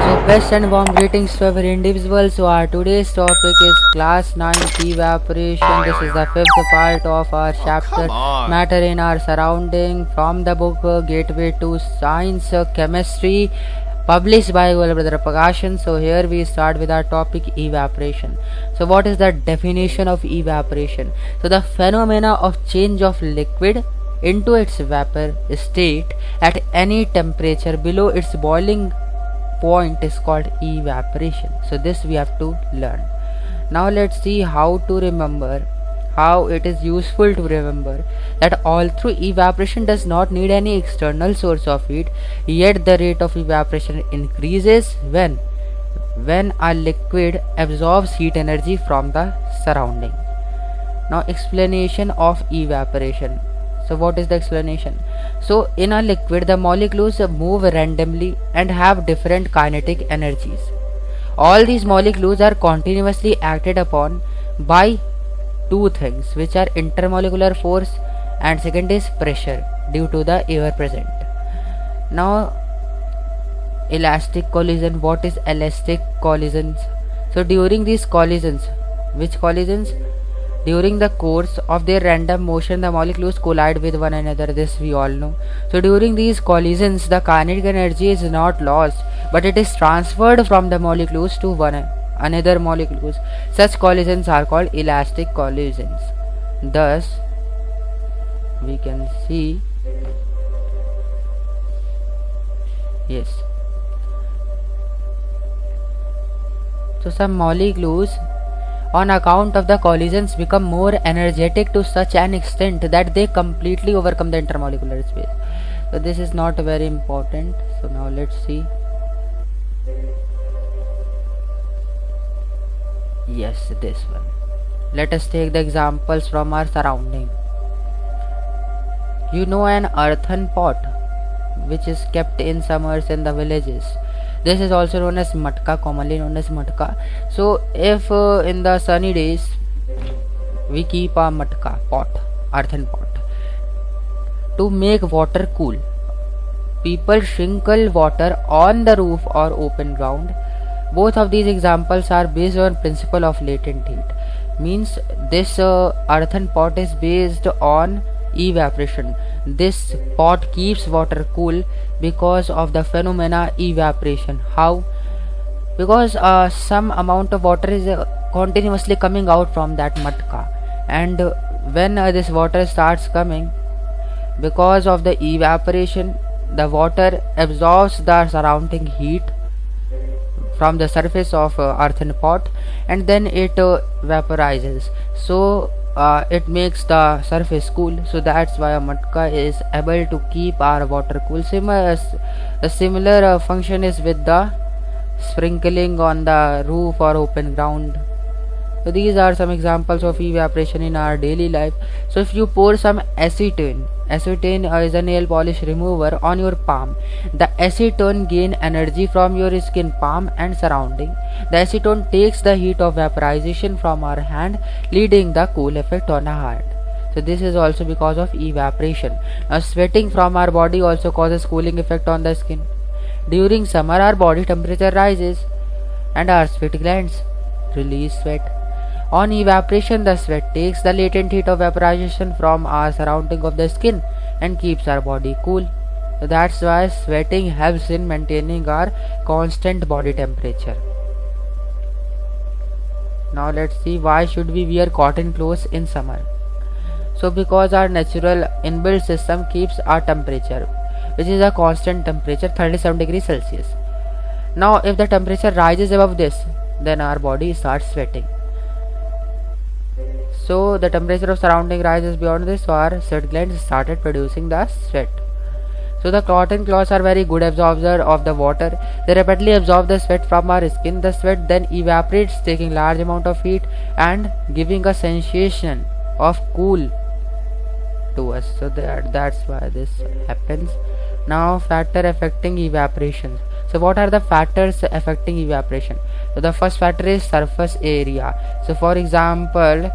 So best and warm greetings to every individual. So our today's topic is class 9 evaporation. This is the fifth part of our chapter matter in our surrounding from the book Gateway to Science Chemistry, published by Brother Prakashan. So here we start with our topic evaporation. So what is the definition of evaporation? So the phenomena of change of liquid into its vapor state at any temperature below its boiling point is called evaporation. So this we have to learn. Now let's see how to remember, how it is useful to remember that although evaporation does not need any external source of heat, yet the rate of evaporation increases when a liquid absorbs heat energy from the surrounding. Now explanation of evaporation. So what is the explanation? So in a liquid the molecules move randomly and have different kinetic energies. All these molecules are continuously acted upon by two things, which are intermolecular force and second is pressure due to the air present. Now elastic collision. What is elastic collisions? So during these collisions, which collisions? During the course of their random motion, the molecules collide with one another. This we all know. So during these collisions, the kinetic energy is not lost, but it is transferred from the molecules to one another molecules. Such collisions are called elastic collisions. Thus, we can see, yes. So some molecules on account of the collisions become more energetic to such an extent that they completely overcome the intermolecular space. So this is not very important. So now let's see. Yes, this one. Let us take the examples from our surrounding. You know an earthen pot which is kept in summers in the villages. This is also known as matka, commonly known as matka. So if in the sunny days we keep a matka pot, earthen pot, to make water cool, people sprinkle water on the roof or open ground. Both of these examples are based on principle of latent heat. Means this earthen pot is based on evaporation. This pot keeps water cool because of the phenomena evaporation. How? Because some amount of water is continuously coming out from that matka, and when this water starts coming, because of the evaporation, the water absorbs the surrounding heat from the surface of earthen pot, and then it vaporizes. So it makes the surface cool. So that's why a matka is able to keep our water cool. A similar function is with the sprinkling on the roof or open ground. So these are some examples of evaporation in our daily life. So if you pour some acetone is a nail polish remover on your palm, the acetone gain energy from your skin, palm and surrounding. The acetone takes the heat of vaporization from our hand, leading the cool effect on our heart. So this is also because of evaporation. Now sweating from our body also causes cooling effect on the skin. During summer our body temperature rises and our sweat glands release sweat. On evaporation, the sweat takes the latent heat of vaporization from our surrounding of the skin and keeps our body cool. So that's why sweating helps in maintaining our constant body temperature. Now let's see, why should we wear cotton clothes in summer? So because our natural inbuilt system keeps our temperature, which is a constant temperature, 37 degrees Celsius. Now if the temperature rises above this, then our body starts sweating. So the temperature of surrounding rises beyond this, so our sweat glands started producing the sweat. So the cotton cloths are very good absorber of the water. They rapidly absorb the sweat from our skin. The sweat then evaporates, taking large amount of heat and giving a sensation of cool to us. So that's why this happens. Now factor affecting evaporation. So what are the factors affecting evaporation? So the first factor is surface area. So for example,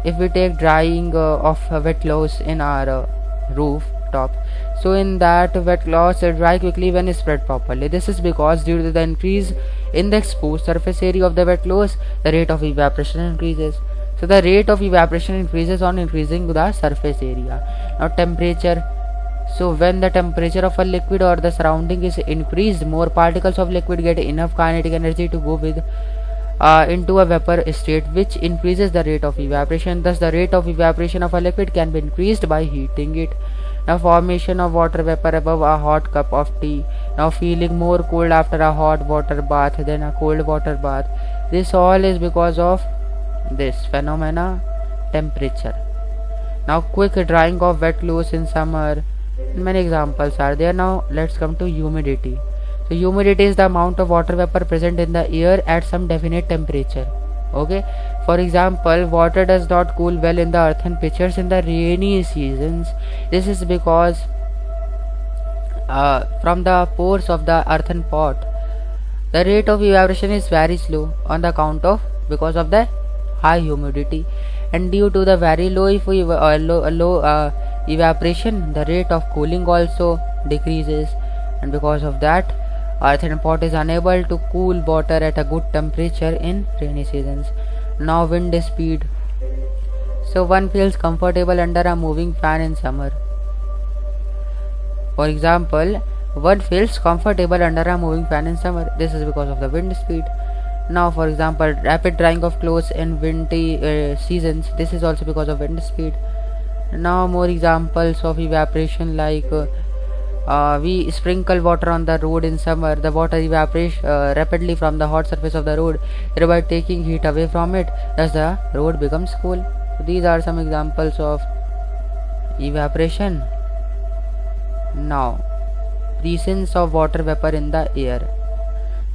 if we take drying of wet clothes in our rooftop, So in that, wet cloths dry quickly when spread properly. This is because due to the increase in the exposed surface area of the wet cloths, the rate of evaporation increases. So the rate of evaporation increases on increasing the surface area. Now temperature. So when the temperature of a liquid or the surrounding is increased, more particles of liquid get enough kinetic energy to go with into a vapor state, which increases the rate of evaporation. Thus the rate of evaporation of a liquid can be increased by heating it. Now formation of water vapor above a hot cup of tea. Now feeling more cold after a hot water bath than a cold water bath. This all is because of this phenomena, temperature. Now quick drying of wet clothes in summer. Many examples are there. Now let's come to humidity. So humidity is the amount of water vapor present in the air at some definite temperature. Okay, for example, water does not cool well in the earthen pitchers in the rainy seasons. This is because from the pores of the earthen pot, the rate of evaporation is very slow on the account of because of the high humidity, and due to the very low evaporation, the rate of cooling also decreases, and because of that, earthen pot is unable to cool water at a good temperature in rainy seasons. Now wind speed. So one feels comfortable under a moving fan in summer. For example, one feels comfortable under a moving fan in summer. This is because of the wind speed. Now for example, rapid drying of clothes in windy seasons. This is also because of wind speed. Now more examples of evaporation, like we sprinkle water on the road in summer. The water evaporates rapidly from the hot surface of the road, thereby taking heat away from it. Thus the road becomes cool. So these are some examples of evaporation. Now presence of water vapor in the air.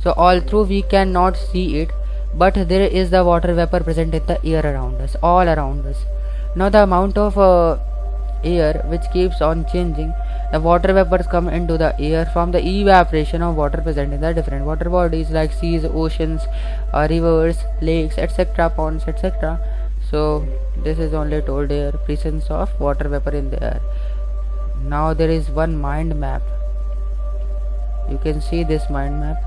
So although we cannot see it, but there is the water vapor present in the air around us, all around us. Now the amount of air which keeps on changing, the water vapors come into the air from the evaporation of water present in the different water bodies like seas, oceans, rivers, lakes, etc., ponds, etc. So this is only told here, presence of water vapor in the air. Now there is one mind map. You can see this mind map.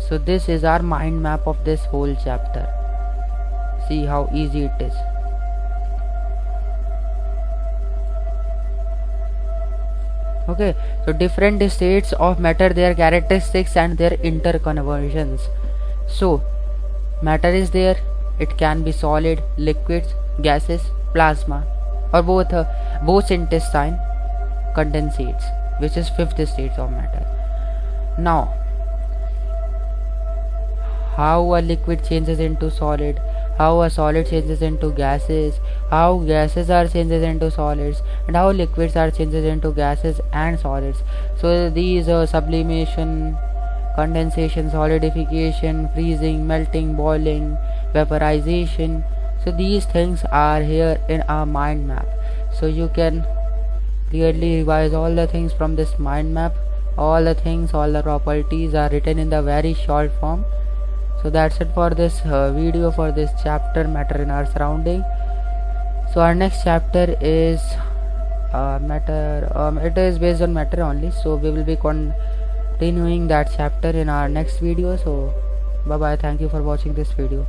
So this is our mind map of this whole chapter. See how easy it is. Okay, so different states of matter, their characteristics and their interconversions. So matter is there, it can be solid, liquids, gases, plasma, or both intestine, condensates, which is fifth state of matter. Now how a liquid changes into solid, how a solid changes into gases, how gases are changes into solids, and how liquids are changes into gases and solids. So these sublimation, condensation, solidification, freezing, melting, boiling, vaporization. So these things are here in our mind map. So you can clearly revise all the things from this mind map. All the things, all the properties are written in the very short form. So that's it for this video, for this chapter, matter in our surrounding. So our next chapter is matter. It is based on matter only, so we will be continuing that chapter in our next video. So bye bye, thank you for watching this video.